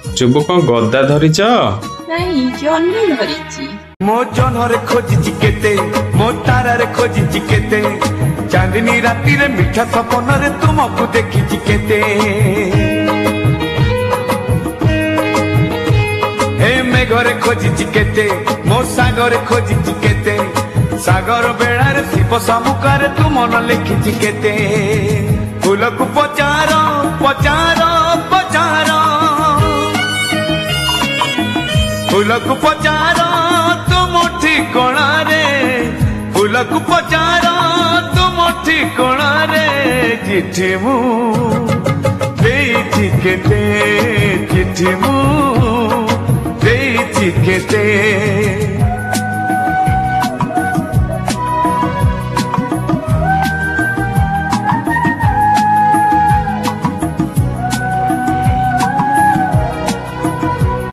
चुबु कौन गदा धरिच? नहीं जन्नी धरिची। मो जनरे खोजिची केते मो तारारे खोजिची केते चांदनी राती रे मिठा सपन रे तुमको देखिची केते हे मेघरे खोजिची केते मो सागरे खोजिची केते सागर बेड़ारे शिव समुखारे तू मन लिखिची केते फूल को पचारो पचारो पचारो फूल को पचारो तुम ठिकाना रे फूल को पचारो तुम ठिकाना रे चिट्ठी मु देइछि केते चिट्ठी मु देइछि केते